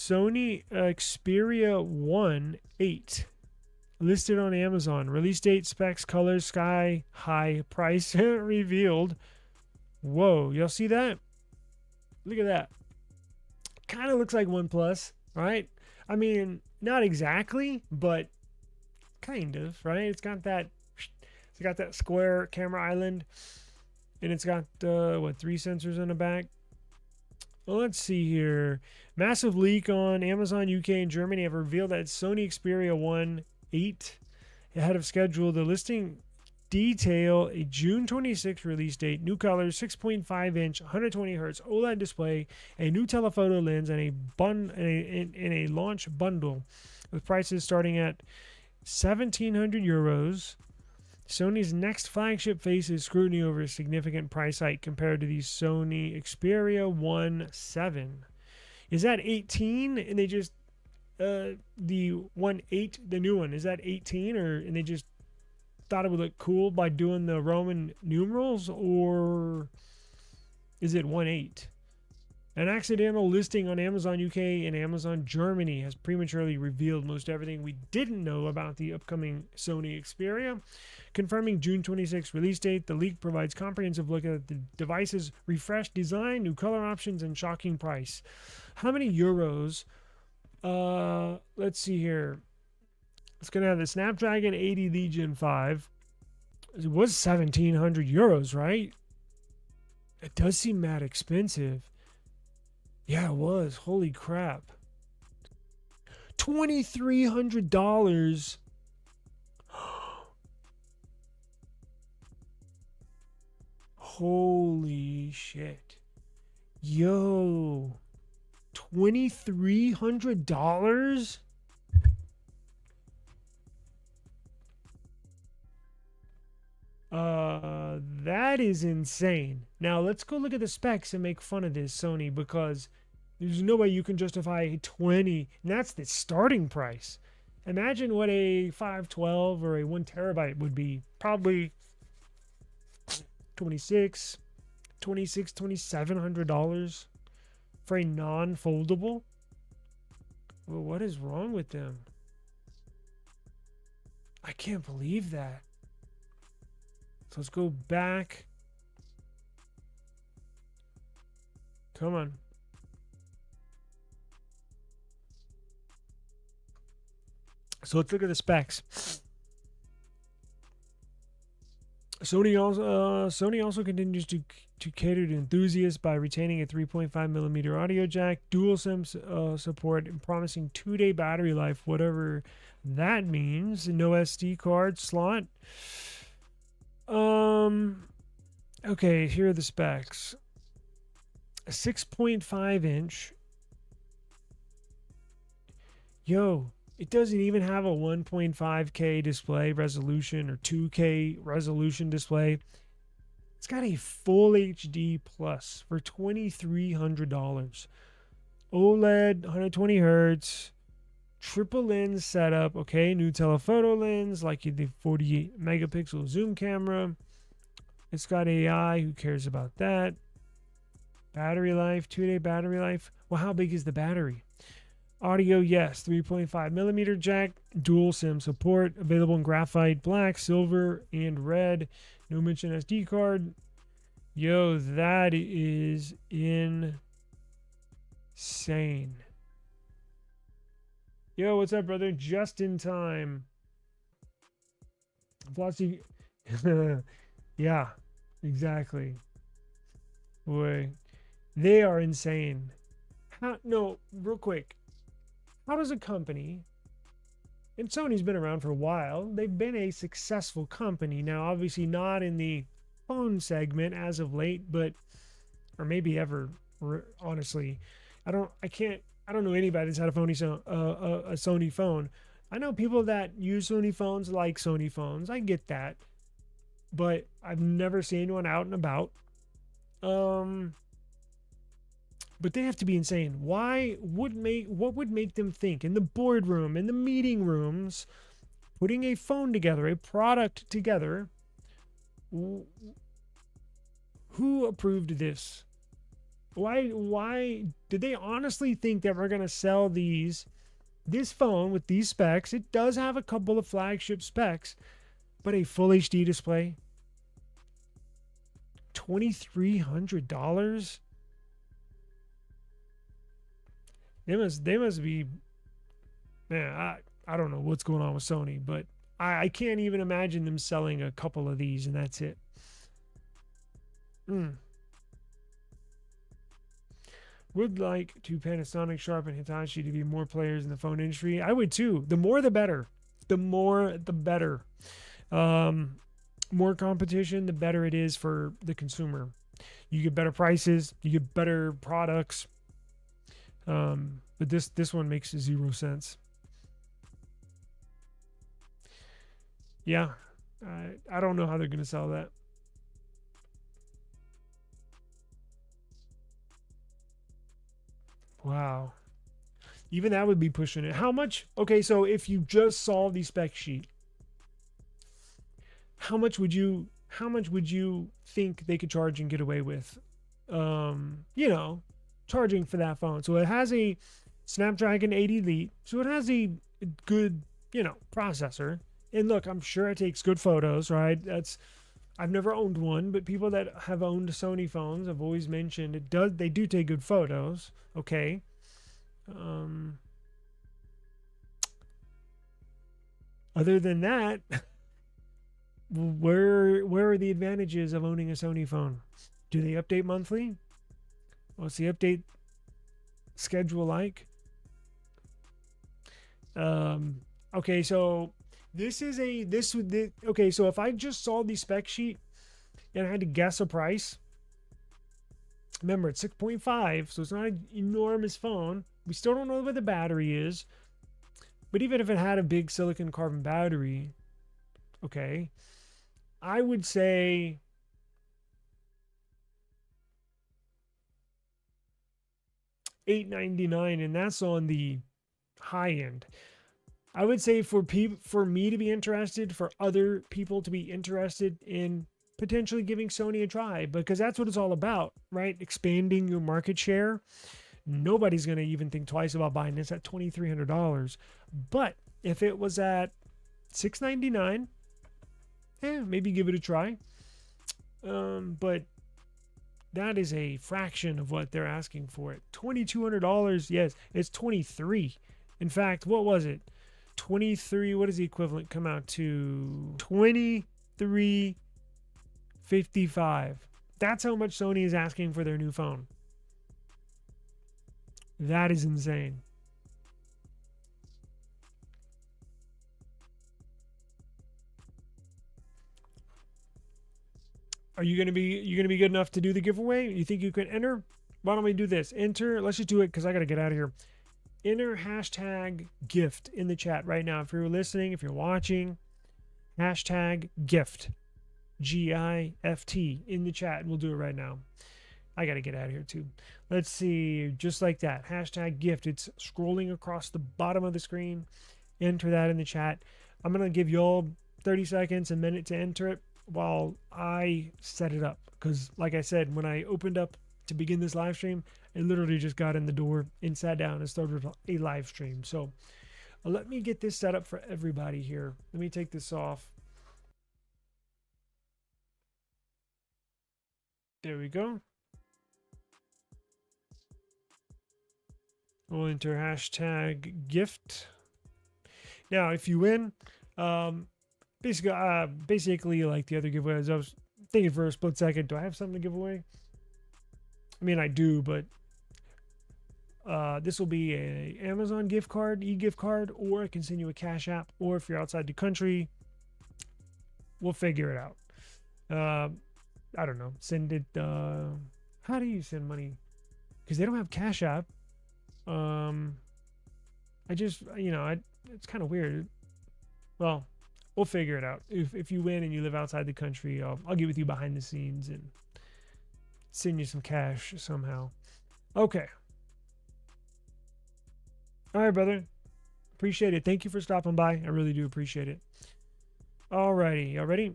Sony Xperia 1 8 listed on Amazon. Release date, specs, colors, sky high, price revealed. Whoa, y'all see that? Look at that. Kind of looks like OnePlus, right? I mean, not exactly, but kind of, right? It's got that square camera island, and it's got three sensors on the back. Well, let's see here. Massive leak on Amazon UK and Germany have revealed that Sony Xperia 1 8 ahead of schedule. The listing detail a June 26th release date, new colors, 6.5 inch, 120 hertz OLED display, a new telephoto lens, and a launch bundle with prices starting at 1,700 euros. Sony's next flagship faces scrutiny over a significant price hike compared to the Sony Xperia 1 7. Is that 18? And they just the 1 8, the new one, is that 18, or and they just thought it would look cool by doing the Roman numerals, or is it 1 8? An accidental listing on Amazon UK and Amazon Germany has prematurely revealed most everything we didn't know about the upcoming Sony Xperia. Confirming June 26th release date, the leak provides comprehensive look at the device's refreshed design, new color options, and shocking price. How many euros? Let's see here. It's going to have the Snapdragon 80 Legion 5. It was 1,700 euros, right? It does seem mad expensive. Yeah, it was. Holy crap. $2,300. Holy shit. Yo. $2,300? That is insane. Now let's go look at the specs and make fun of this, Sony, because there's no way you can justify a 20, and that's the starting price. Imagine what a 512 or a 1 terabyte would be. Probably $2,700 for a non-foldable. Well, what is wrong with them? I can't believe that. So let's go back. Come on. So let's look at the specs. Sony also continues to cater to enthusiasts by retaining a 3.5 millimeter audio jack, dual SIM support, and promising 2-day battery life, whatever that means. No SD card slot. Okay, here are the specs. A 6.5 inch. Yo, it doesn't even have a 1.5K display resolution or 2K resolution display. It's got a full HD plus for $2,300. OLED, 120 hertz, triple lens setup. Okay, new telephoto lens, like the 48 megapixel zoom camera. It's got AI. Who cares about that? Battery life, 2-day battery life. Well, how big is the battery? Audio, yes, 3.5 millimeter jack, dual SIM support, available in graphite, black, silver, and red. No mention SD card. Yo, that is insane. Yo, what's up, brother? Just in time. Flossy. Yeah, exactly. Boy, they are insane. No, real quick. How does a company, and Sony's been around for a while, they've been a successful company. Now, obviously not in the phone segment as of late, but, or maybe ever, honestly. I don't know anybody that's had a Sony phone. I know people that use Sony phones like Sony phones. I get that. But I've never seen one out and about. But they have to be insane. What would make them think in the boardroom, in the meeting rooms, putting a phone together, a product together? Who approved this? Why did they honestly think that we're gonna sell this phone with these specs? It does have a couple of flagship specs, but a full HD display, $2,300. They must be, man. I don't know what's going on with Sony, but I can't even imagine them selling a couple of these and that's it. Would like to Panasonic, Sharp, and Hitachi to be more players in the phone industry. I would too. The more the better. The more the better. More competition, the better it is for the consumer. You get better prices, you get better products. But this one makes 0 sense. Yeah, I don't know how they're going to sell that. Wow. Even that would be pushing it. How much? Okay, so if you just saw the spec sheet, how much would you think they could charge and get away with? You know, charging for that phone. So it has a Snapdragon 8 Elite, so it has a good, processor. And look, I'm sure it takes good photos, right? I've never owned one, but people that have owned Sony phones have always mentioned they do take good photos. Okay. Other than that, where are the advantages of owning a Sony phone? Do they update monthly? What's the update schedule like? Okay, so okay, so if I just saw the spec sheet and I had to guess a price, remember it's 6.5, so it's not an enormous phone. We still don't know what the battery is, but even if it had a big silicon carbon battery, okay, I would say $899, and that's on the high end. I would say for me to be interested, for other people to be interested in potentially giving Sony a try, because that's what it's all about, right? Expanding your market share. Nobody's going to even think twice about buying this at $2,300. But if it was at $699, maybe give it a try. But that is a fraction of what they're asking for it. $2,200, yes, it's 23. In fact, what was it? 23, what does the equivalent come out to? 23.55. That's how much Sony is asking for their new phone. That is insane. Are you gonna be good enough to do the giveaway? You think you can enter? Why don't we do this? Enter. Let's just do it because I gotta get out of here. Enter hashtag gift in the chat right now. If you're listening, if you're watching, hashtag gift, GIFT in the chat, and we'll do it right now. I gotta get out of here too. Let's see, just like that, hashtag gift. It's scrolling across the bottom of the screen. Enter that in the chat. I'm gonna give you all 30 seconds, a minute to enter it while I set it up. Because like I said, when I opened up to begin this live stream, I literally just got in the door and sat down and started a live stream. So let me get this set up for everybody here. Let me take this off. There we go. We'll enter hashtag gift. Now, if you win, basically like the other giveaways, I was thinking for a split second, do I have something to give away? I mean, I do, but this will be a Amazon gift card, e-gift card, or I can send you a Cash App, or if you're outside the country, we'll figure it out. I don't know. Send it. How do you send money? Because they don't have Cash App. I just, it's kind of weird. Well, we'll figure it out. If you win and you live outside the country, I'll get with you behind the scenes and send you some cash somehow. Okay. All right, brother. Appreciate it. Thank you for stopping by. I really do appreciate it. Alrighty. Y'all ready?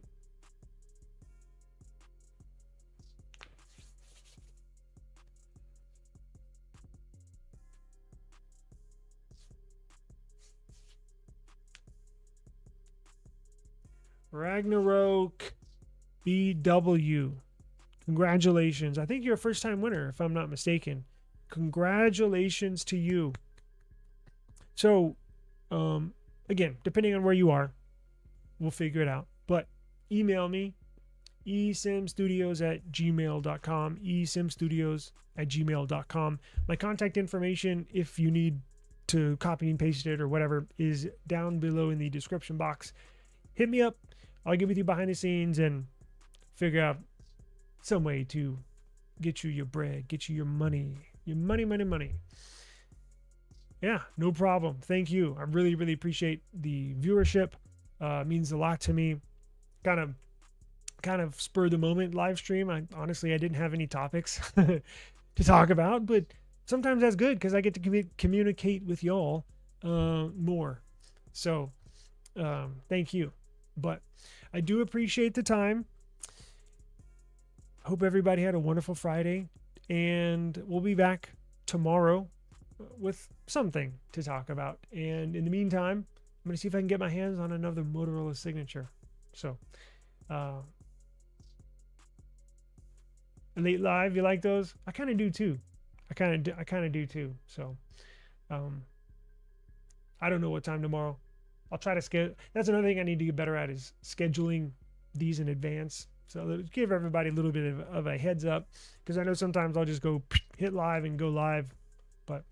Ragnarok BW. Congratulations. I think you're a first-time winner, if I'm not mistaken. Congratulations to you. So, again, depending on where you are, we'll figure it out. But email me, esimstudios@gmail.com, esimstudios@gmail.com. My contact information, if you need to copy and paste it or whatever, is down below in the description box. Hit me up. I'll get with you behind the scenes and figure out some way to get you your bread, get you your money. Your money. Yeah, no problem. Thank you. I really, really appreciate the viewership. It means a lot to me. Kind of spur the moment live stream. I didn't have any topics to talk about, but sometimes that's good because I get to communicate with y'all more. So thank you. But I do appreciate the time. Hope everybody had a wonderful Friday, and we'll be back tomorrow with something to talk about. And in the meantime, I'm going to see if I can get my hands on another Motorola signature. So, late live, you like those? I kind of do too. I kind of do too. So, I don't know what time tomorrow. I'll try to schedule. That's another thing I need to get better at, is scheduling these in advance. So give everybody a little bit of a heads up, because I know sometimes I'll just go hit live and go live. But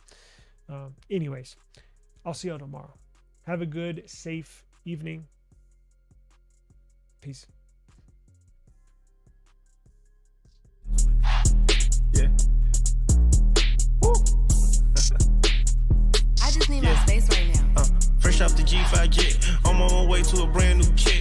anyways, I'll see y'all tomorrow. Have a good, safe evening. Peace. Yeah. Woo. I just need my space right now. Fresh off the G5 jet, I'm on my way to a brand new kit.